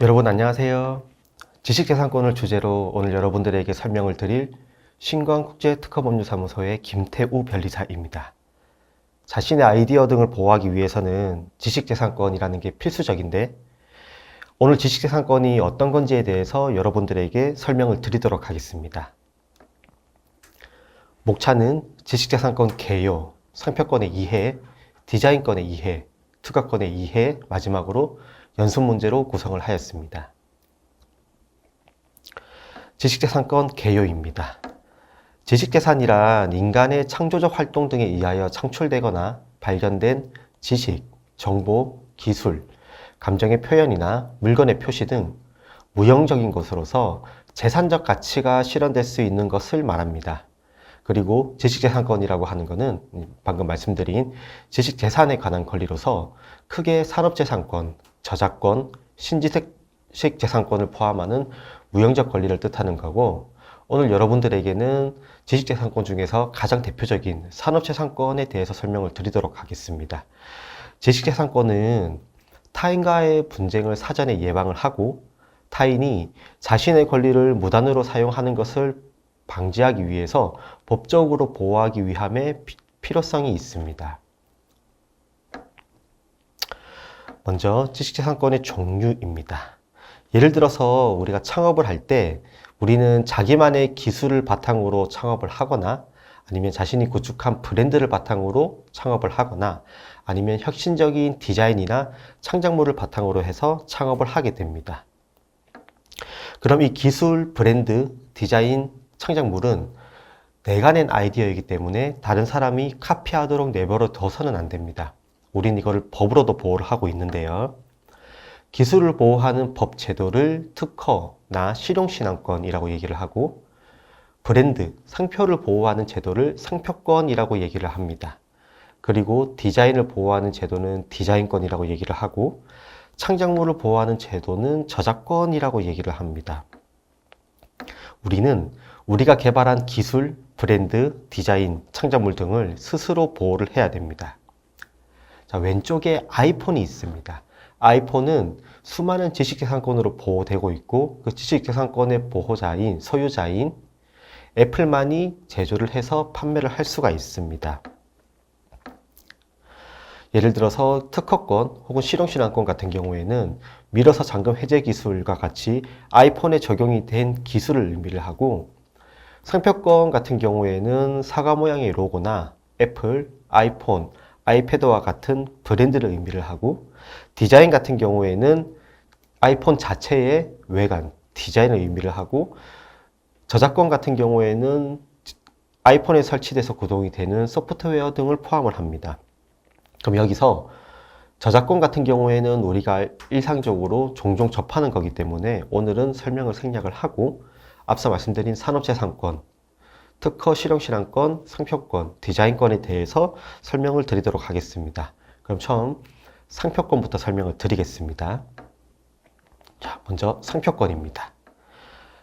여러분 안녕하세요. 지식재산권을 주제로 오늘 여러분들에게 설명을 드릴 신광국제특허법률사무소의 김태우 변리사입니다. 자신의 아이디어 등을 보호하기 위해서는 지식재산권이라는 게 필수적인데, 오늘 지식재산권이 어떤 건지에 대해서 여러분들에게 설명을 드리도록 하겠습니다. 목차는 지식재산권 개요, 상표권의 이해, 디자인권의 이해, 특허권의 이해, 마지막으로 연습문제로 구성을 하였습니다. 지식재산권 개요입니다. 지식재산이란 인간의 창조적 활동 등에 의하여 창출되거나 발견된 지식, 정보, 기술, 감정의 표현이나 물건의 표시 등 무형적인 것으로서 재산적 가치가 실현될 수 있는 것을 말합니다. 그리고 지식재산권이라고 하는 것은 방금 말씀드린 지식재산에 관한 권리로서 크게 산업재산권, 저작권, 신지식 재산권을 포함하는 무형적 권리를 뜻하는 거고, 오늘 여러분들에게는 지식재산권 중에서 가장 대표적인 산업재산권에 대해서 설명을 드리도록 하겠습니다. 지식재산권은 타인과의 분쟁을 사전에 예방을 하고 타인이 자신의 권리를 무단으로 사용하는 것을 방지하기 위해서 법적으로 보호하기 위함의 필요성이 있습니다. 먼저 지식재산권의 종류입니다. 예를 들어서 우리가 창업을 할 때 우리는 자기만의 기술을 바탕으로 창업을 하거나, 아니면 자신이 구축한 브랜드를 바탕으로 창업을 하거나, 아니면 혁신적인 디자인이나 창작물을 바탕으로 해서 창업을 하게 됩니다. 그럼 이 기술, 브랜드, 디자인, 창작물은 내가 낸 아이디어이기 때문에 다른 사람이 카피하도록 내버려 둬서는 안 됩니다. 우린 이거를 법으로도 보호를 하고 있는데요. 기술을 보호하는 법 제도를 특허나 실용신앙권이라고 얘기를 하고, 브랜드, 상표를 보호하는 제도를 상표권이라고 얘기를 합니다. 그리고 디자인을 보호하는 제도는 디자인권이라고 얘기를 하고, 창작물을 보호하는 제도는 저작권이라고 얘기를 합니다. 우리는 우리가 개발한 기술, 브랜드, 디자인, 창작물 등을 스스로 보호를 해야 됩니다. 자, 왼쪽에 아이폰이 있습니다. 아이폰은 수많은 지식재산권으로 보호되고 있고, 그 지식재산권의 보호자인, 소유자인 애플만이 제조를 해서 판매를 할 수가 있습니다. 예를 들어서 특허권 혹은 실용신앙권 같은 경우에는 밀어서 잠금 해제 기술과 같이 아이폰에 적용이 된 기술을 의미를 하고, 상표권 같은 경우에는 사과 모양의 로고나 애플, 아이폰, 아이패드와 같은 브랜드를 의미를 하고, 디자인 같은 경우에는 아이폰 자체의 외관, 디자인을 의미를 하고, 저작권 같은 경우에는 아이폰에 설치돼서 구동이 되는 소프트웨어 등을 포함을 합니다. 그럼 여기서 저작권 같은 경우에는 우리가 일상적으로 종종 접하는 거기 때문에 오늘은 설명을 생략을 하고, 앞서 말씀드린 산업재산권, 특허 실용신앙권, 상표권, 디자인권에 대해서 설명을 드리도록 하겠습니다. 그럼 처음 상표권부터 설명을 드리겠습니다. 자, 먼저 상표권입니다.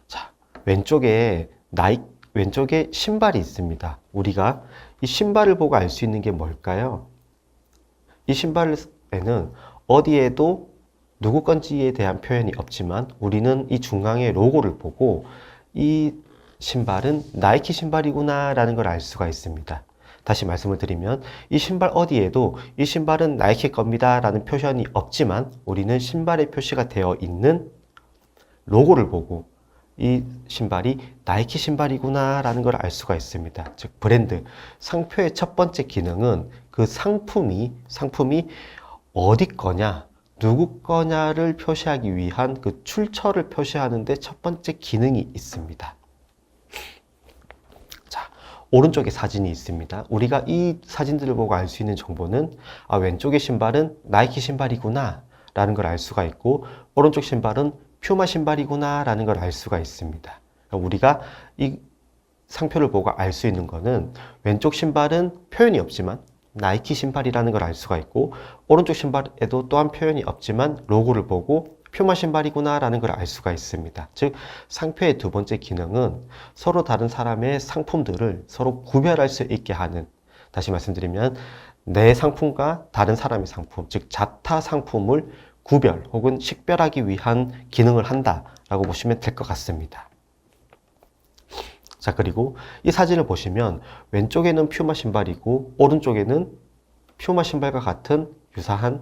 자, 왼쪽에 신발이 있습니다. 우리가 이 신발을 보고 알 수 있는 게 뭘까요? 이 신발에는 어디에도 누구 건지에 대한 표현이 없지만 우리는 이 중앙의 로고를 보고 이 신발은 나이키 신발이구나 라는 걸 알 수가 있습니다. 다시 말씀을 드리면 이 신발 어디에도 이 신발은 나이키 겁니다 라는 표현이 없지만 우리는 신발에 표시가 되어 있는 로고를 보고 이 신발이 나이키 신발이구나 라는 걸 알 수가 있습니다. 즉 브랜드, 상표의 첫 번째 기능은 그 상품이 어디 거냐, 누구 거냐를 표시하기 위한 그 출처를 표시하는 데 첫 번째 기능이 있습니다. 자, 오른쪽에 사진이 있습니다. 우리가 이 사진들을 보고 알 수 있는 정보는 왼쪽의 신발은 나이키 신발이구나 라는 걸 알 수가 있고, 오른쪽 신발은 퓨마 신발이구나 라는 걸 알 수가 있습니다. 우리가 이 상표를 보고 알 수 있는 거는 왼쪽 신발은 표현이 없지만 나이키 신발이라는 걸 알 수가 있고, 오른쪽 신발에도 또한 표현이 없지만 로고를 보고 퓨마 신발이구나 라는 걸 알 수가 있습니다. 즉 상표의 두 번째 기능은 서로 다른 사람의 상품들을 서로 구별할 수 있게 하는, 다시 말씀드리면 내 상품과 다른 사람의 상품, 즉 자타 상품을 구별 혹은 식별하기 위한 기능을 한다라고 보시면 될 것 같습니다. 자, 그리고 이 사진을 보시면 왼쪽에는 퓨마 신발이고 오른쪽에는 퓨마 신발과 같은 유사한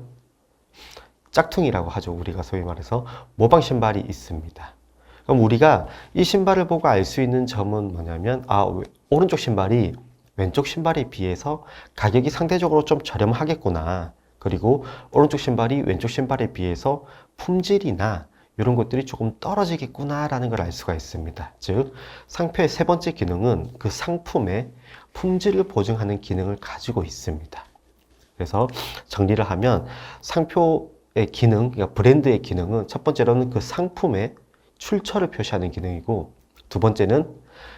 짝퉁이라고 하죠. 우리가 소위 말해서 모방 신발이 있습니다. 그럼 우리가 이 신발을 보고 알 수 있는 점은 뭐냐면, 오른쪽 신발이 왼쪽 신발에 비해서 가격이 상대적으로 좀 저렴하겠구나. 그리고 오른쪽 신발이 왼쪽 신발에 비해서 품질이나 이런 것들이 조금 떨어지겠구나 라는 걸 알 수가 있습니다. 즉 상표의 세 번째 기능은 그 상품의 품질을 보증하는 기능을 가지고 있습니다. 그래서 정리를 하면 상표의 기능, 그러니까 브랜드의 기능은 첫 번째로는 그 상품의 출처를 표시하는 기능이고, 두 번째는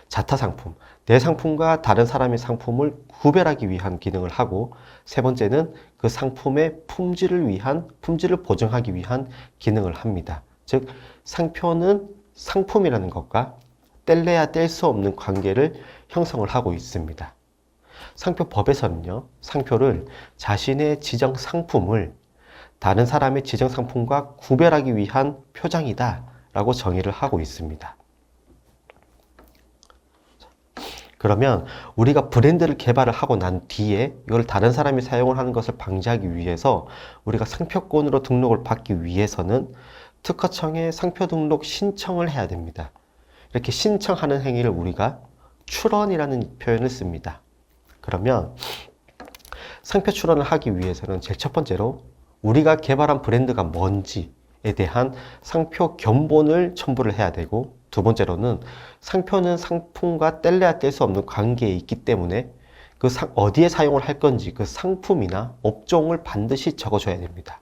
자타 상품, 내 상품과 다른 사람의 상품을 구별하기 위한 기능을 하고, 세 번째는 그 상품의 품질을 보증하기 위한 기능을 합니다. 즉 상표는 상품이라는 것과 뗄래야 뗄 수 없는 관계를 형성을 하고 있습니다. 상표법에서는요, 상표를 자신의 지정 상품을 다른 사람의 지정 상품과 구별하기 위한 표장이다 라고 정의를 하고 있습니다. 그러면 우리가 브랜드를 개발을 하고 난 뒤에 이걸 다른 사람이 사용을 하는 것을 방지하기 위해서 우리가 상표권으로 등록을 받기 위해서는 특허청에 상표 등록 신청을 해야 됩니다. 이렇게 신청하는 행위를 우리가 출원이라는 표현을 씁니다. 그러면 상표 출원을 하기 위해서는 제일 첫 번째로 우리가 개발한 브랜드가 뭔지에 대한 상표 견본을 첨부를 해야 되고, 두 번째로는 상표는 상품과 뗄래야 뗄 수 없는 관계에 있기 때문에 어디에 사용을 할 건지 그 상품이나 업종을 반드시 적어줘야 됩니다.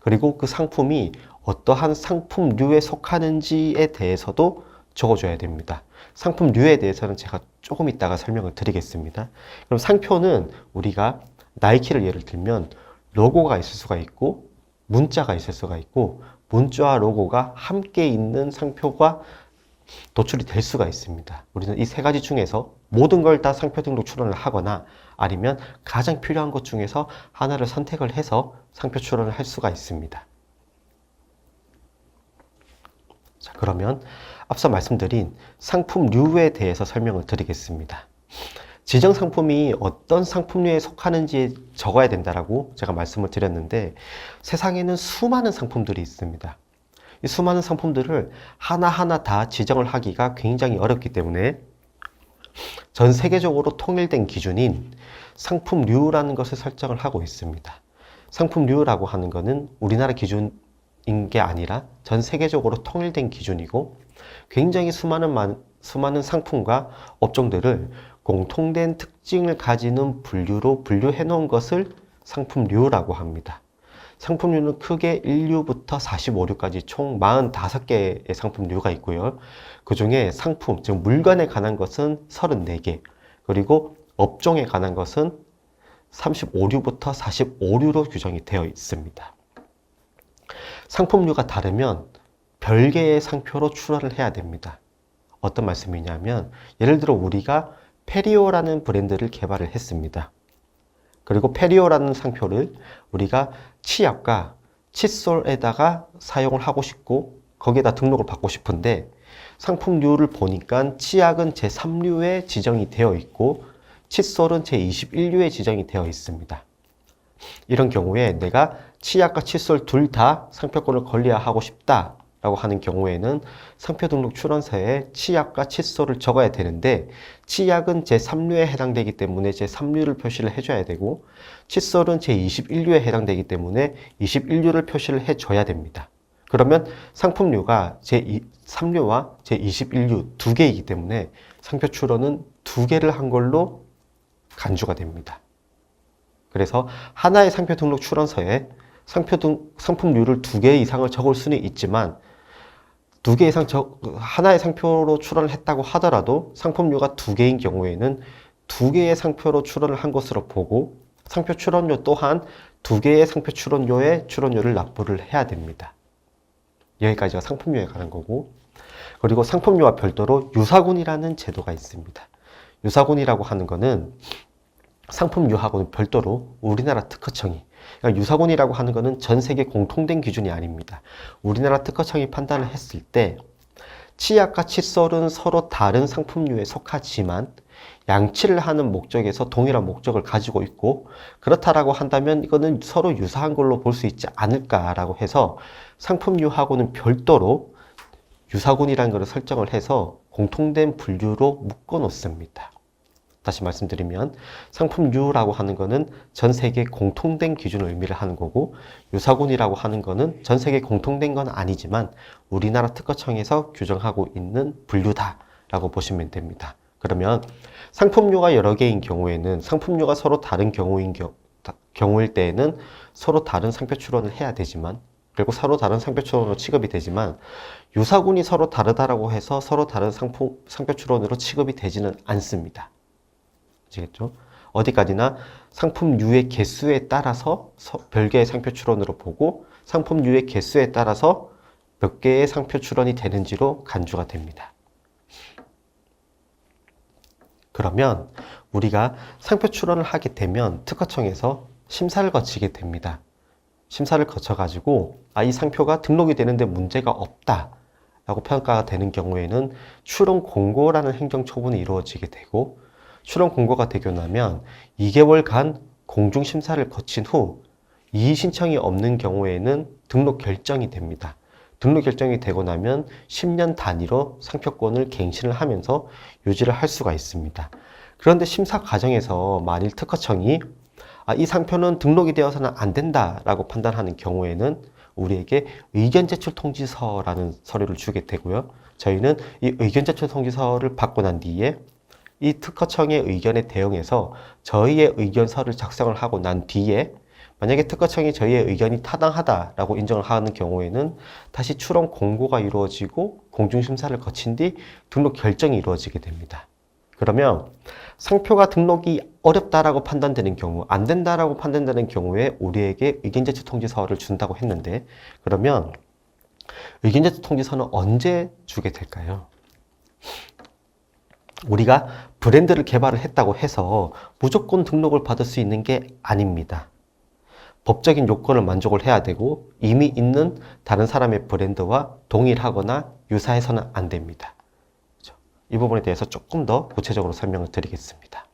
그리고 그 상품이 어떠한 상품류에 속하는지에 대해서도 적어줘야 됩니다. 상품류에 대해서는 제가 조금 이따가 설명을 드리겠습니다. 그럼 상표는 우리가 나이키를 예를 들면 로고가 있을 수가 있고 문자가 있을 수가 있고, 문자와 로고가 함께 있는 상표가 도출이 될 수가 있습니다. 우리는 이 세 가지 중에서 모든 걸 다 상표 등록 출원을 하거나 아니면 가장 필요한 것 중에서 하나를 선택을 해서 상표 출원을 할 수가 있습니다. 자, 그러면 앞서 말씀드린 상품류에 대해서 설명을 드리겠습니다. 지정 상품이 어떤 상품류에 속하는지 적어야 된다라고 제가 말씀을 드렸는데, 세상에는 수많은 상품들이 있습니다. 이 수많은 상품들을 하나하나 다 지정을 하기가 굉장히 어렵기 때문에 전 세계적으로 통일된 기준인 상품류라는 것을 설정을 하고 있습니다. 상품류라고 하는 것은 우리나라 기준인 게 아니라 전 세계적으로 통일된 기준이고, 굉장히 수많은 상품과 업종들을 공통된 특징을 가지는 분류로 분류해 놓은 것을 상품류라고 합니다. 상품류는 크게 1류부터 45류까지 총 45개의 상품류가 있고요. 그 중에 상품, 즉 물건에 관한 것은 34개, 그리고 업종에 관한 것은 35류부터 45류로 규정이 되어 있습니다. 상품류가 다르면 별개의 상표로 출원을 해야 됩니다. 어떤 말씀이냐면, 예를 들어 우리가 페리오라는 브랜드를 개발을 했습니다. 그리고 페리오라는 상표를 우리가 치약과 칫솔에다가 사용을 하고 싶고 거기에다 등록을 받고 싶은데, 상품류를 보니까 치약은 제3류에 지정이 되어 있고 칫솔은 제21류에 지정이 되어 있습니다. 이런 경우에 내가 치약과 칫솔 둘 다 상표권을 권리화 하고 싶다 라고 하는 경우에는 상표 등록 출원서에 치약과 칫솔을 적어야 되는데, 치약은 제3류에 해당되기 때문에 제3류를 표시를 해줘야 되고, 칫솔은 제21류에 해당되기 때문에 21류를 표시를 해줘야 됩니다. 그러면 상품류가 제3류와 제21류 두 개이기 때문에 상표 출원은 두 개를 한 걸로 간주가 됩니다. 그래서 하나의 상표 등록 출원서에 상품류를 두 개 이상을 적을 수는 있지만, 두 개 이상 하나의 상표로 출원을 했다고 하더라도 상품류가 두 개인 경우에는 두 개의 상표로 출원을 한 것으로 보고, 상표 출원료 또한 두 개의 상표 출원료에 출원료를 납부를 해야 됩니다. 여기까지가 상품유에 관한 거고, 그리고 상품유와 별도로 유사군이라는 제도가 있습니다. 유사군이라고 하는 거는 상품유하고는 별도로 우리나라 특허청이, 그러니까 유사군이라고 하는 거는 전 세계 공통된 기준이 아닙니다. 우리나라 특허청이 판단을 했을 때 치약과 칫솔은 서로 다른 상품류에 속하지만 양치를 하는 목적에서 동일한 목적을 가지고 있고, 그렇다라고 한다면 이거는 서로 유사한 걸로 볼 수 있지 않을까라고 해서 상품유하고는 별도로 유사군이라는 것을 설정을 해서 공통된 분류로 묶어 놓습니다. 다시 말씀드리면 상품유라고 하는 거는 전 세계 공통된 기준을 의미를 하는 거고, 유사군이라고 하는 거는 전 세계 공통된 건 아니지만 우리나라 특허청에서 규정하고 있는 분류다라고 보시면 됩니다. 그러면 상품유가 여러 개인 경우에는, 상품유가 서로 다른 경우일 때에는 서로 다른 상표 출원을 해야 되지만, 그리고 서로 다른 상표 출원으로 취급이 되지만, 유사군이 서로 다르다라고 해서 서로 다른 상표 출원으로 취급이 되지는 않습니다. 아시겠죠? 어디까지나 상품유의 개수에 따라서 별개의 상표 출원으로 보고, 상품유의 개수에 따라서 몇 개의 상표 출원이 되는지로 간주가 됩니다. 그러면 우리가 상표 출원을 하게 되면 특허청에서 심사를 거치게 됩니다. 심사를 거쳐가지고 이 상표가 등록이 되는데 문제가 없다 라고 평가가 되는 경우에는 출원 공고라는 행정처분이 이루어지게 되고, 출원 공고가 되고 나면 2개월간 공중심사를 거친 후 이의 신청이 없는 경우에는 등록 결정이 됩니다. 등록 결정이 되고 나면 10년 단위로 상표권을 갱신을 하면서 유지를 할 수가 있습니다. 그런데 심사 과정에서 만일 특허청이 이 상표는 등록이 되어서는 안 된다라고 판단하는 경우에는 우리에게 의견 제출 통지서라는 서류를 주게 되고요. 저희는 이 의견 제출 통지서를 받고 난 뒤에 이 특허청의 의견에 대응해서 저희의 의견서를 작성을 하고 난 뒤에, 만약에 특허청이 저희의 의견이 타당하다라고 인정을 하는 경우에는 다시 출원 공고가 이루어지고 공중심사를 거친 뒤 등록 결정이 이루어지게 됩니다. 그러면 상표가 등록이 어렵다라고 판단되는 경우, 안 된다라고 판단되는 경우에 우리에게 의견 제출 통지서를 준다고 했는데, 그러면 의견 제출 통지서는 언제 주게 될까요? 우리가 브랜드를 개발을 했다고 해서 무조건 등록을 받을 수 있는 게 아닙니다. 법적인 요건을 만족을 해야 되고, 이미 있는 다른 사람의 브랜드와 동일하거나 유사해서는 안 됩니다. 이 부분에 대해서 조금 더 구체적으로 설명을 드리겠습니다.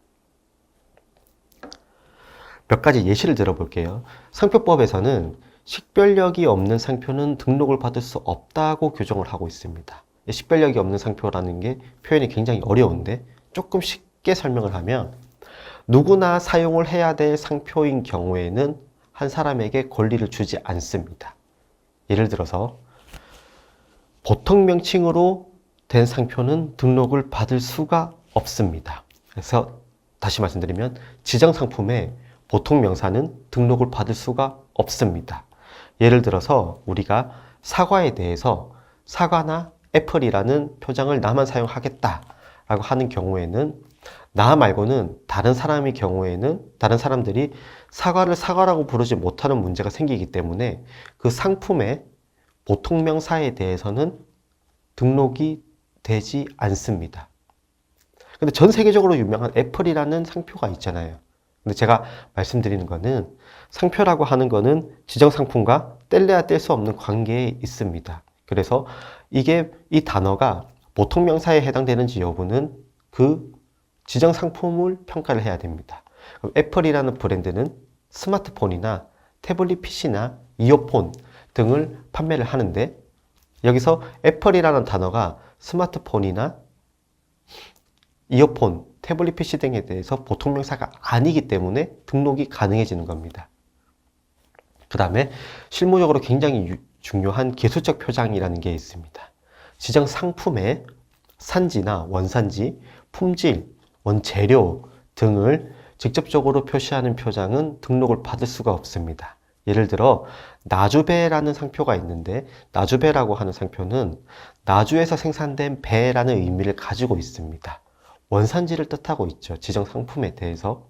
몇 가지 예시를 들어볼게요. 상표법에서는 식별력이 없는 상표는 등록을 받을 수 없다고 규정을 하고 있습니다. 식별력이 없는 상표라는 게 표현이 굉장히 어려운데, 조금 쉽게 설명을 하면 누구나 사용을 해야 될 상표인 경우에는 한 사람에게 권리를 주지 않습니다. 예를 들어서 보통 명칭으로 된 상표는 등록을 받을 수가 없습니다. 그래서 다시 말씀드리면 지정 상품의 보통 명사는 등록을 받을 수가 없습니다. 예를 들어서 우리가 사과에 대해서 사과나 애플이라는 표장을 나만 사용하겠다라고 하는 경우에는, 나 말고는 다른 사람의 경우에는 다른 사람들이 사과를 사과라고 부르지 못하는 문제가 생기기 때문에 그 상품의 보통 명사에 대해서는 등록이 되지 않습니다. 근데 전 세계적으로 유명한 애플이라는 상표가 있잖아요. 근데 제가 말씀드리는 거는 상표라고 하는 거는 지정 상품과 뗄래야 뗄 수 없는 관계에 있습니다. 그래서 이 단어가 보통 명사에 해당되는지 여부는 그 지정 상품을 평가를 해야 됩니다. 그럼 애플이라는 브랜드는 스마트폰이나 태블릿 PC나 이어폰 등을 판매를 하는데, 여기서 애플이라는 단어가 스마트폰이나 이어폰, 태블릿 PC 등에 대해서 보통 명사가 아니기 때문에 등록이 가능해지는 겁니다. 그 다음에 실무적으로 굉장히 중요한 기술적 표장이라는 게 있습니다. 지정 상품의 산지나 원산지, 품질, 원재료 등을 직접적으로 표시하는 표장은 등록을 받을 수가 없습니다. 예를 들어 나주배라는 상표가 있는데, 나주배라고 하는 상표는 나주에서 생산된 배라는 의미를 가지고 있습니다. 원산지를 뜻하고 있죠. 지정 상품에 대해서.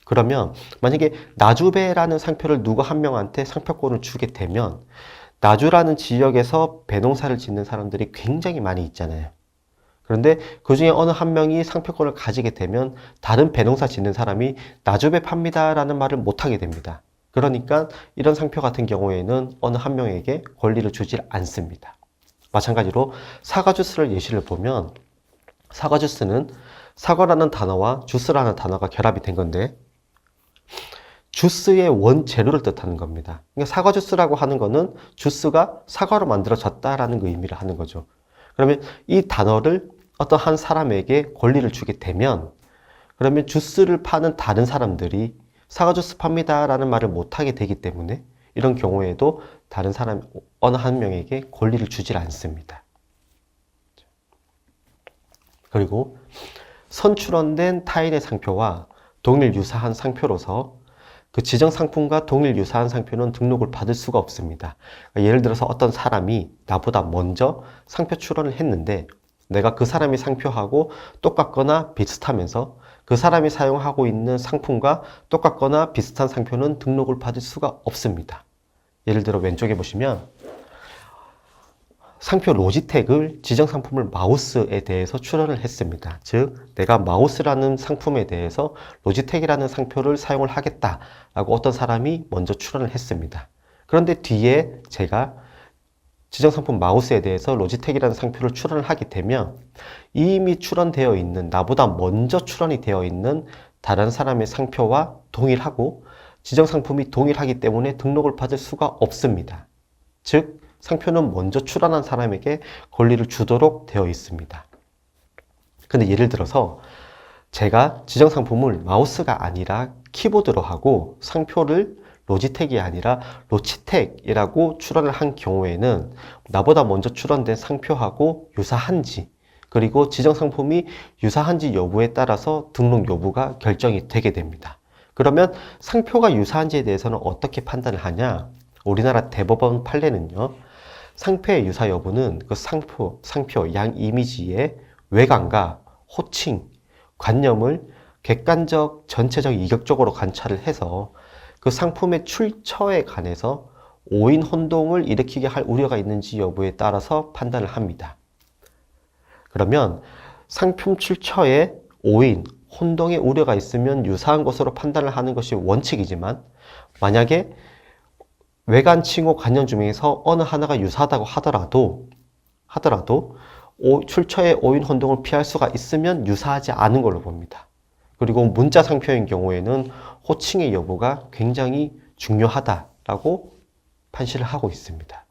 그러면 만약에 나주배라는 상표를 누구 한 명한테 상표권을 주게 되면 나주라는 지역에서 배농사를 짓는 사람들이 굉장히 많이 있잖아요. 그런데 그 중에 어느 한 명이 상표권을 가지게 되면 다른 배농사 짓는 사람이 나주배 팝니다라는 말을 못하게 됩니다. 그러니까 이런 상표 같은 경우에는 어느 한 명에게 권리를 주질 않습니다. 마찬가지로 사과 주스를 예시를 보면 사과 주스는 사과라는 단어와 주스라는 단어가 결합이 된 건데 주스의 원재료를 뜻하는 겁니다. 그러니까 사과 주스라고 하는 거는 주스가 사과로 만들어졌다라는 그 의미를 하는 거죠. 그러면 이 단어를 어떤 한 사람에게 권리를 주게 되면 그러면 주스를 파는 다른 사람들이 사과 주스 팝니다라는 말을 못하게 되기 때문에 이런 경우에도 다른 사람 어느 한 명에게 권리를 주질 않습니다. 그리고 선출원된 타인의 상표와 동일 유사한 상표로서 그 지정 상품과 동일 유사한 상표는 등록을 받을 수가 없습니다. 예를 들어서 어떤 사람이 나보다 먼저 상표 출원을 했는데 내가 그 사람이 상표하고 똑같거나 비슷하면서 그 사람이 사용하고 있는 상품과 똑같거나 비슷한 상표는 등록을 받을 수가 없습니다. 예를 들어 왼쪽에 보시면 상표 로지텍을 지정 상품을 마우스에 대해서 출원을 했습니다. 즉 내가 마우스라는 상품에 대해서 로지텍이라는 상표를 사용을 하겠다라고 어떤 사람이 먼저 출원을 했습니다. 그런데 뒤에 제가 지정 상품 마우스에 대해서 로지텍이라는 상표를 출원을 하게 되면 이미 출원되어 있는 나보다 먼저 출원이 되어 있는 다른 사람의 상표와 동일하고 지정 상품이 동일하기 때문에 등록을 받을 수가 없습니다. 즉 상표는 먼저 출원한 사람에게 권리를 주도록 되어 있습니다. 근데 예를 들어서 제가 지정 상품을 마우스가 아니라 키보드로 하고 상표를 로지텍이 아니라 로치텍이라고 출원을 한 경우에는 나보다 먼저 출원된 상표하고 유사한지 그리고 지정 상품이 유사한지 여부에 따라서 등록 여부가 결정이 되게 됩니다. 그러면 상표가 유사한지에 대해서는 어떻게 판단을 하냐? 우리나라 대법원 판례는요. 상표의 유사 여부는 그 상표 양 이미지의 외관과 호칭, 관념을 객관적, 전체적, 이격적으로 관찰을 해서 그 상품의 출처에 관해서 오인 혼동을 일으키게 할 우려가 있는지 여부에 따라서 판단을 합니다. 그러면 상품 출처에 오인, 혼동의 우려가 있으면 유사한 것으로 판단을 하는 것이 원칙이지만 만약에 외관, 칭호, 관념 중에서 어느 하나가 유사하다고 하더라도 출처의 오인, 혼동을 피할 수가 있으면 유사하지 않은 걸로 봅니다. 그리고 문자 상표인 경우에는 호칭의 여부가 굉장히 중요하다라고 판시를 하고 있습니다.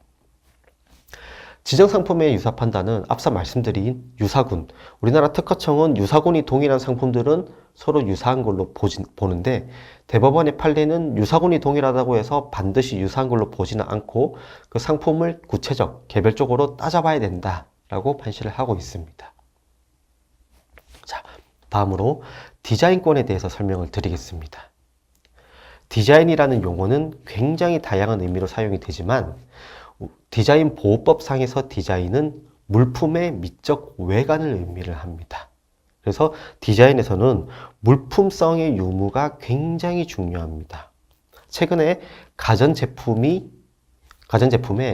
지정상품의 유사 판단은 앞서 말씀드린 유사군, 우리나라 특허청은 유사군이 동일한 상품들은 서로 유사한 걸로 보는데 대법원의 판례는 유사군이 동일하다고 해서 반드시 유사한 걸로 보지는 않고 그 상품을 구체적, 개별적으로 따져봐야 된다라고 판시를 하고 있습니다. 자, 다음으로 디자인권에 대해서 설명을 드리겠습니다. 디자인이라는 용어는 굉장히 다양한 의미로 사용이 되지만 디자인 보호법상에서 디자인은 물품의 미적 외관을 의미를 합니다. 그래서 디자인에서는 물품성의 유무가 굉장히 중요합니다. 최근에 가전제품에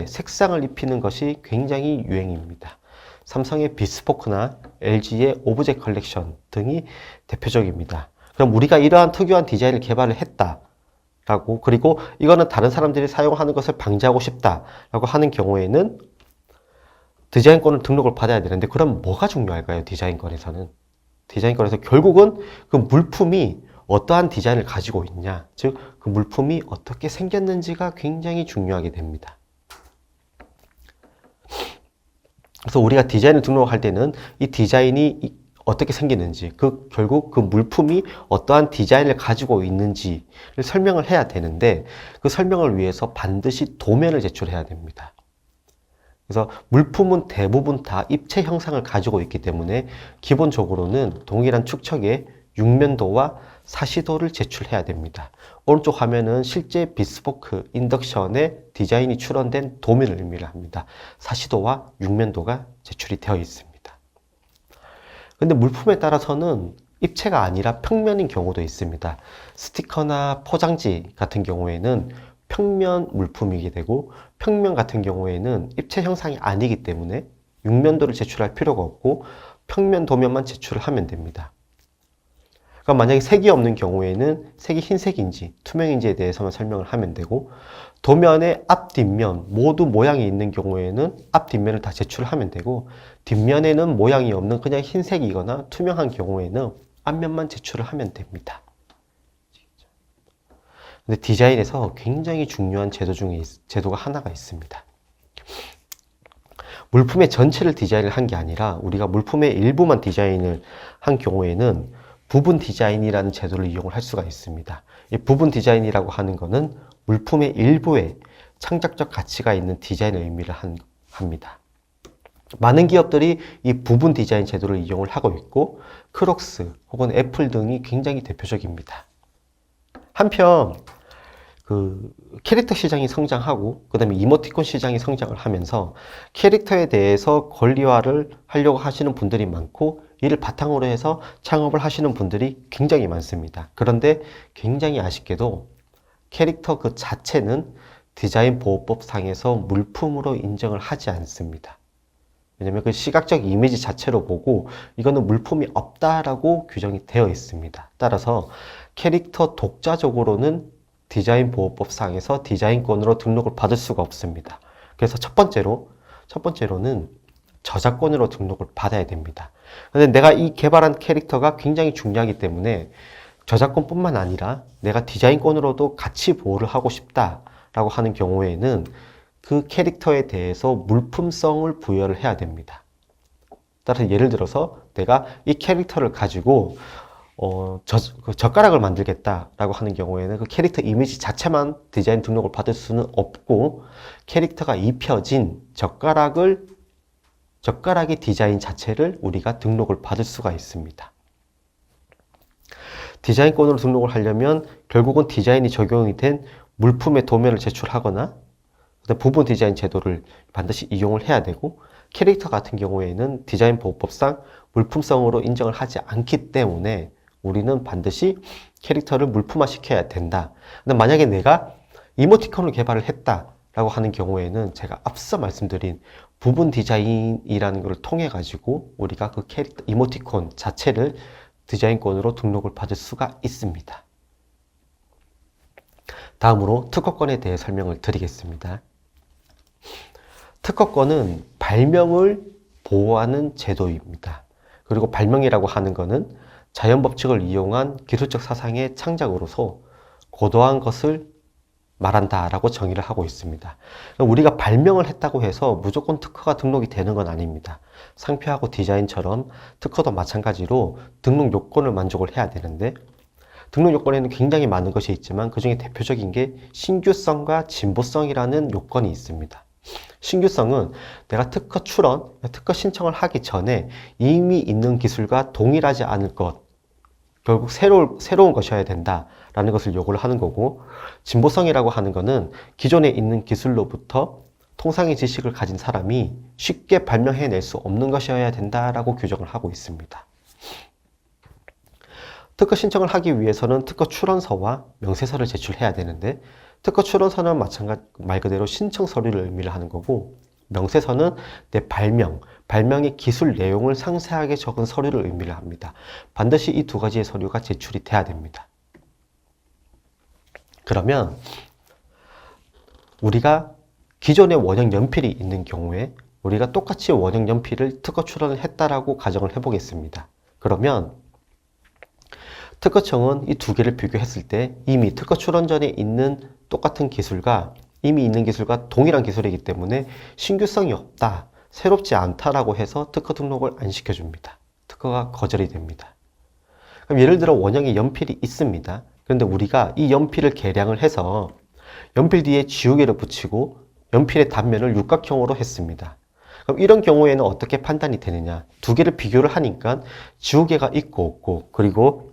색상을 입히는 것이 굉장히 유행입니다. 삼성의 비스포크나 LG의 오브제 컬렉션 등이 대표적입니다. 그럼 우리가 이러한 특유한 디자인을 개발을 했다라고, 그리고 이거는 다른 사람들이 사용하는 것을 방지하고 싶다라고 하는 경우에는 디자인권을 등록을 받아야 되는데, 그럼 뭐가 중요할까요? 디자인권에서는 결국은 그 물품이 어떠한 디자인을 가지고 있냐, 즉 그 물품이 어떻게 생겼는지가 굉장히 중요하게 됩니다. 그래서 우리가 디자인을 등록할 때는 이 디자인이 어떻게 생기는지, 결국 그 물품이 어떠한 디자인을 가지고 있는지를 설명을 해야 되는데, 그 설명을 위해서 반드시 도면을 제출해야 됩니다. 그래서 물품은 대부분 다 입체 형상을 가지고 있기 때문에 기본적으로는 동일한 축척의 육면도와 사시도를 제출해야 됩니다. 오른쪽 화면은 실제 비스포크 인덕션의 디자인이 출원된 도면을 의미를 합니다. 사시도와 육면도가 제출이 되어 있습니다. 근데 물품에 따라서는 입체가 아니라 평면인 경우도 있습니다. 스티커나 포장지 같은 경우에는 평면 물품이게 되고, 평면 같은 경우에는 입체 형상이 아니기 때문에 육면도를 제출할 필요가 없고 평면 도면만 제출을 하면 됩니다. 그럼 만약에 색이 없는 경우에는 색이 흰색인지 투명인지에 대해서만 설명을 하면 되고, 도면의 앞, 뒷면 모두 모양이 있는 경우에는 앞, 뒷면을 다 제출을 하면 되고, 뒷면에는 모양이 없는 그냥 흰색이거나 투명한 경우에는 앞면만 제출을 하면 됩니다. 근데 디자인에서 굉장히 중요한 제도가 하나가 있습니다. 물품의 전체를 디자인을 한 게 아니라 우리가 물품의 일부만 디자인을 한 경우에는 부분 디자인이라는 제도를 이용을 할 수가 있습니다. 이 부분 디자인이라고 하는 것은 물품의 일부에 창작적 가치가 있는 디자인을 의미를 합니다. 많은 기업들이 이 부분 디자인 제도를 이용을 하고 있고, 크록스 혹은 애플 등이 굉장히 대표적입니다. 한편 캐릭터 시장이 성장하고 그 다음에 이모티콘 시장이 성장을 하면서 캐릭터에 대해서 권리화를 하려고 하시는 분들이 많고, 이를 바탕으로 해서 창업을 하시는 분들이 굉장히 많습니다. 그런데 굉장히 아쉽게도 캐릭터 그 자체는 디자인 보호법상에서 물품으로 인정을 하지 않습니다. 왜냐면 그 시각적 이미지 자체로 보고 이거는 물품이 없다라고 규정이 되어 있습니다. 따라서 캐릭터 독자적으로는 디자인 보호법상에서 디자인권으로 등록을 받을 수가 없습니다. 그래서 첫 번째로는 저작권으로 등록을 받아야 됩니다. 근데 내가 이 개발한 캐릭터가 굉장히 중요하기 때문에 저작권뿐만 아니라 내가 디자인권으로도 같이 보호를 하고 싶다라고 하는 경우에는 그 캐릭터에 대해서 물품성을 부여를 해야 됩니다. 따라서 예를 들어서 내가 이 캐릭터를 가지고 젓가락을 만들겠다라고 하는 경우에는 그 캐릭터 이미지 자체만 디자인 등록을 받을 수는 없고, 캐릭터가 입혀진 젓가락의 디자인 자체를 우리가 등록을 받을 수가 있습니다. 디자인권으로 등록을 하려면 결국은 디자인이 적용이 된 물품의 도면을 제출하거나 부분 디자인 제도를 반드시 이용을 해야 되고, 캐릭터 같은 경우에는 디자인 보호법상 물품성으로 인정을 하지 않기 때문에 우리는 반드시 캐릭터를 물품화 시켜야 된다. 근데 만약에 내가 이모티콘을 개발을 했다라고 하는 경우에는 제가 앞서 말씀드린 부분 디자인이라는 것을 통해 가지고 우리가 그 캐릭터 이모티콘 자체를 디자인권으로 등록을 받을 수가 있습니다. 다음으로 특허권에 대해 설명을 드리겠습니다. 특허권은 발명을 보호하는 제도입니다. 그리고 발명이라고 하는 것은 자연 법칙을 이용한 기술적 사상의 창작으로서 고도한 것을 말한다라고 정의를 하고 있습니다. 우리가 발명을 했다고 해서 무조건 특허가 등록이 되는 건 아닙니다. 상표하고 디자인처럼 특허도 마찬가지로 등록 요건을 만족을 해야 되는데, 등록 요건에는 굉장히 많은 것이 있지만 그 중에 대표적인 게 신규성과 진보성이라는 요건이 있습니다. 신규성은 내가 특허 출원, 특허 신청을 하기 전에 이미 있는 기술과 동일하지 않을 것, 결국 새로운 것이어야 된다라는 것을 요구를 하는 거고, 진보성이라고 하는 것은 기존에 있는 기술로부터 통상의 지식을 가진 사람이 쉽게 발명해낼 수 없는 것이어야 된다라고 규정을 하고 있습니다. 특허 신청을 하기 위해서는 특허 출원서와 명세서를 제출해야 되는데, 특허 출원서는 말 그대로 신청 서류를 의미를 하는 거고, 명세서는 내 발명의 기술 내용을 상세하게 적은 서류를 의미를 합니다. 반드시 이 두 가지의 서류가 제출이 돼야 됩니다. 그러면 우리가 기존에 원형 연필이 있는 경우에 우리가 똑같이 원형 연필을 특허 출원을 했다라고 가정을 해보겠습니다. 그러면 특허청은 이 두 개를 비교했을 때 이미 특허 출원 전에 있는 똑같은 기술과 이미 있는 기술과 동일한 기술이기 때문에 신규성이 없다, 새롭지 않다라고 해서 특허 등록을 안 시켜줍니다. 특허가 거절이 됩니다. 그럼 예를 들어 원형의 연필이 있습니다. 그런데 우리가 이 연필을 개량을 해서 연필 뒤에 지우개를 붙이고 연필의 단면을 육각형으로 했습니다. 그럼 이런 경우에는 어떻게 판단이 되느냐? 두 개를 비교를 하니까 지우개가 있고 없고, 그리고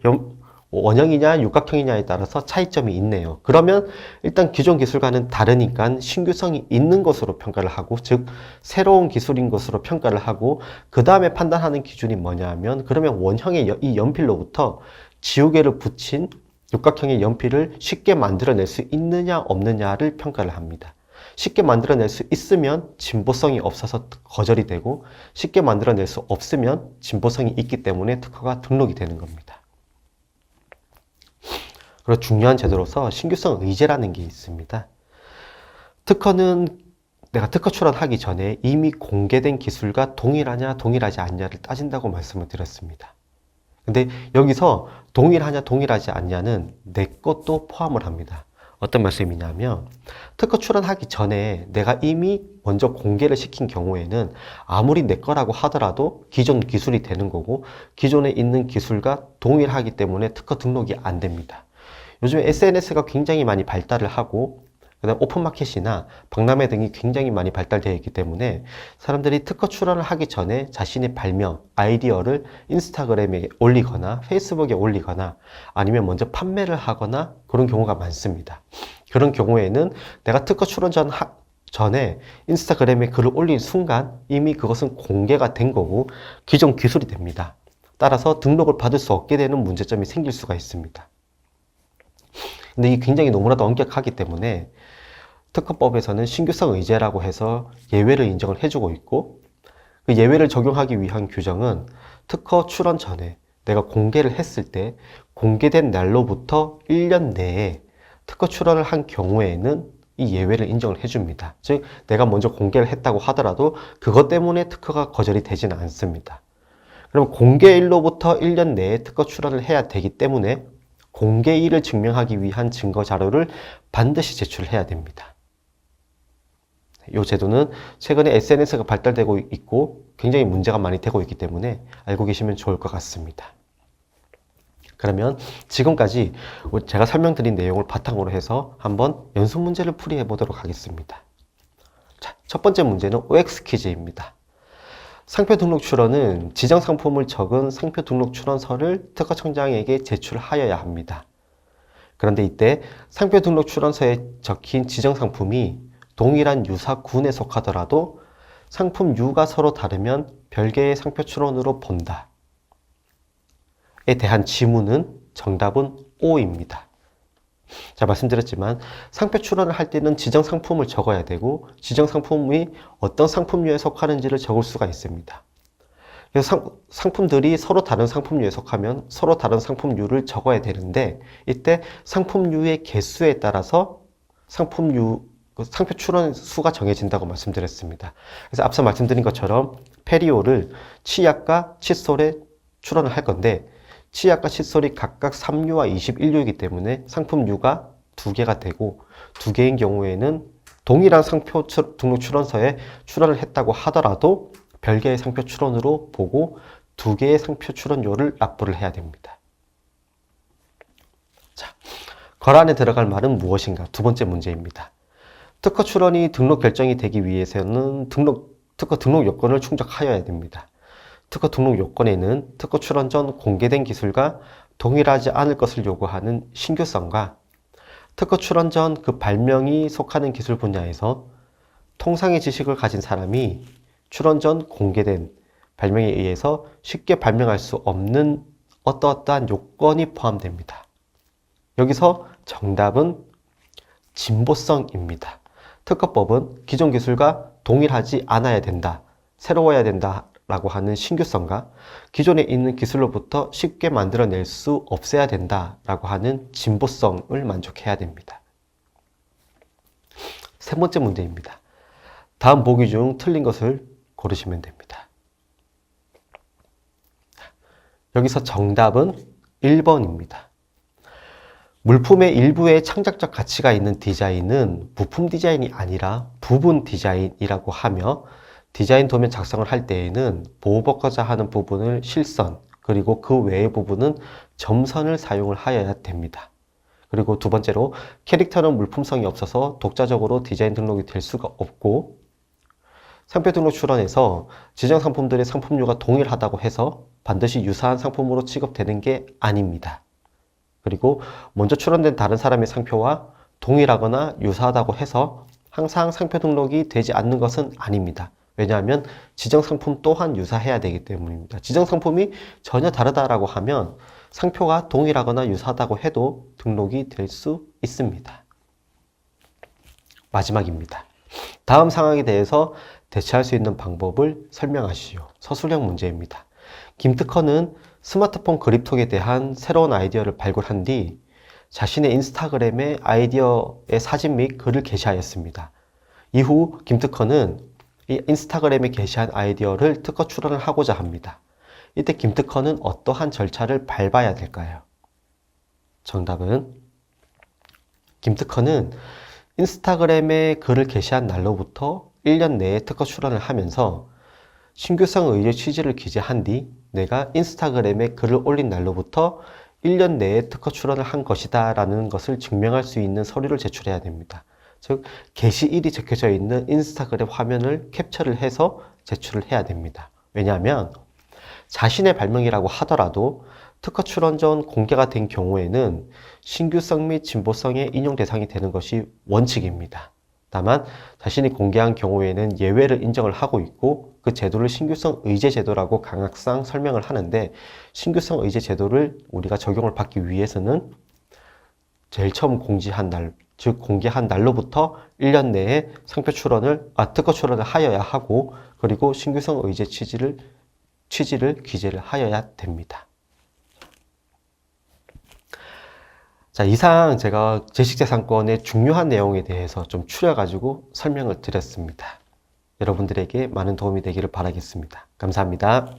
원형이냐 육각형이냐에 따라서 차이점이 있네요. 그러면 일단 기존 기술과는 다르니까 신규성이 있는 것으로 평가를 하고, 즉 새로운 기술인 것으로 평가를 하고, 그 다음에 판단하는 기준이 뭐냐 하면, 그러면 원형의 이 연필로부터 지우개를 붙인 육각형의 연필을 쉽게 만들어낼 수 있느냐 없느냐를 평가를 합니다. 쉽게 만들어낼 수 있으면 진보성이 없어서 거절이 되고, 쉽게 만들어낼 수 없으면 진보성이 있기 때문에 특허가 등록이 되는 겁니다. 그리고 중요한 제도로서 신규성 의제라는 게 있습니다. 특허는 내가 특허 출원하기 전에 이미 공개된 기술과 동일하냐 동일하지 않냐를 따진다고 말씀을 드렸습니다. 근데 여기서 동일하냐 동일하지 않냐는 내 것도 포함을 합니다. 어떤 말씀이냐면, 특허 출원하기 전에 내가 이미 먼저 공개를 시킨 경우에는 아무리 내 거라고 하더라도 기존 기술이 되는 거고, 기존에 있는 기술과 동일하기 때문에 특허 등록이 안 됩니다. 요즘 SNS가 굉장히 많이 발달을 하고, 그다음 오픈마켓이나 박람회 등이 굉장히 많이 발달되어 있기 때문에 사람들이 특허 출원을 하기 전에 자신의 발명, 아이디어를 인스타그램에 올리거나 페이스북에 올리거나 아니면 먼저 판매를 하거나 그런 경우가 많습니다. 그런 경우에는 내가 특허 출원 전에 인스타그램에 글을 올린 순간 이미 그것은 공개가 된 거고 기존 기술이 됩니다. 따라서 등록을 받을 수 없게 되는 문제점이 생길 수가 있습니다. 근데 이게 굉장히 너무나도 엄격하기 때문에 특허법에서는 신규성 의제라고 해서 예외를 인정을 해주고 있고, 그 예외를 적용하기 위한 규정은 특허 출원 전에 내가 공개를 했을 때 공개된 날로부터 1년 내에 특허 출원을 한 경우에는 이 예외를 인정을 해줍니다. 즉 내가 먼저 공개를 했다고 하더라도 그것 때문에 특허가 거절이 되지는 않습니다. 그럼 공개일로부터 1년 내에 특허 출원을 해야 되기 때문에 공개일을 증명하기 위한 증거 자료를 반드시 제출해야 됩니다. 이 제도는 최근에 SNS가 발달되고 있고 굉장히 문제가 많이 되고 있기 때문에 알고 계시면 좋을 것 같습니다. 그러면 지금까지 제가 설명드린 내용을 바탕으로 해서 한번 연습 문제를 풀이해 보도록 하겠습니다. 자, 첫 번째 문제는 OX 퀴즈입니다. 상표 등록 출원은 지정 상품을 적은 상표 등록 출원서를 특허청장에게 제출하여야 합니다. 그런데 이때 상표 등록 출원서에 적힌 지정 상품이 동일한 유사군에 속하더라도 상품류가 서로 다르면 별개의 상표 출원으로 본다. 에 대한 지문은 정답은 O입니다. 자, 말씀드렸지만 상표 출원을 할 때는 지정 상품을 적어야 되고 지정 상품이 어떤 상품류에 속하는지를 적을 수가 있습니다. 그래서 상품들이 서로 다른 상품류에 속하면 서로 다른 상품류를 적어야 되는데 이때 상품류의 개수에 따라서 상표 출원 수가 정해진다고 말씀드렸습니다. 그래서 앞서 말씀드린 것처럼 페리오를 치약과 칫솔에 출원을 할 건데 치약과 칫솔이 각각 3류와 21류이기 때문에 상품류가 2개가 되고 2개인 경우에는 동일한 상표 등록 출원서에 출원을 했다고 하더라도 별개의 상표 출원으로 보고 2개의 상표 출원료를 납부를 해야 됩니다. 자, 거란에 들어갈 말은 무엇인가? 두 번째 문제입니다. 특허 출원이 등록 결정이 되기 위해서는 특허 등록 요건을 충족하여야 됩니다. 특허 등록 요건에는 특허 출원 전 공개된 기술과 동일하지 않을 것을 요구하는 신규성과 특허 출원 전 그 발명이 속하는 기술 분야에서 통상의 지식을 가진 사람이 출원 전 공개된 발명에 의해서 쉽게 발명할 수 없는 어떠어떠한 요건이 포함됩니다. 여기서 정답은 진보성입니다. 특허법은 기존 기술과 동일하지 않아야 된다, 새로워야 된다 라고 하는 신규성과 기존에 있는 기술로부터 쉽게 만들어낼 수 없어야 된다 라고 하는 진보성을 만족해야 됩니다. 세 번째 문제입니다. 다음 보기 중 틀린 것을 고르시면 됩니다. 여기서 정답은 1번입니다. 물품의 일부에 창작적 가치가 있는 디자인은 부품 디자인이 아니라 부분 디자인이라고 하며 디자인 도면 작성을 할 때에는 보호받고자 하는 부분을 실선, 그리고 그 외의 부분은 점선을 사용을 하여야 됩니다. 그리고 두 번째로 캐릭터는 물품성이 없어서 독자적으로 디자인 등록이 될 수가 없고 상표 등록 출원에서 지정 상품들의 상품류가 동일하다고 해서 반드시 유사한 상품으로 취급되는 게 아닙니다. 그리고 먼저 출원된 다른 사람의 상표와 동일하거나 유사하다고 해서 항상 상표 등록이 되지 않는 것은 아닙니다. 왜냐하면 지정 상품 또한 유사해야 되기 때문입니다. 지정 상품이 전혀 다르다라고 하면 상표가 동일하거나 유사하다고 해도 등록이 될 수 있습니다. 마지막입니다. 다음 상황에 대해서 대처할 수 있는 방법을 설명하시오. 서술형 문제입니다. 김특허는 스마트폰 그립톡에 대한 새로운 아이디어를 발굴한 뒤 자신의 인스타그램에 아이디어의 사진 및 글을 게시하였습니다. 이후 김특허는 이 인스타그램에 게시한 아이디어를 특허 출원을 하고자 합니다. 이때 김특허는 어떠한 절차를 밟아야 될까요? 정답은 김특허는 인스타그램에 글을 게시한 날로부터 1년 내에 특허 출원을 하면서 신규성 의제 취지를 기재한 뒤 내가 인스타그램에 글을 올린 날로부터 1년 내에 특허 출원을 한 것이다 라는 것을 증명할 수 있는 서류를 제출해야 됩니다. 즉 게시일이 적혀져 있는 인스타그램 화면을 캡처를 해서 제출을 해야 됩니다. 왜냐하면 자신의 발명이라고 하더라도 특허 출원 전 공개가 된 경우에는 신규성 및 진보성의 인용 대상이 되는 것이 원칙입니다. 다만 자신이 공개한 경우에는 예외를 인정을 하고 있고 그 제도를 신규성 의제 제도라고 강약상 설명을 하는데, 신규성 의제 제도를 우리가 적용을 받기 위해서는 제일 처음 공지한 날, 즉 공개한 날로부터 1년 내에 상표 출원을, 특허 출원을 하여야 하고, 그리고 신규성 의제 취지를 기재를 하여야 됩니다. 자, 이상 제가 지식재산권의 중요한 내용에 대해서 좀 추려가지고 설명을 드렸습니다. 여러분들에게 많은 도움이 되기를 바라겠습니다. 감사합니다.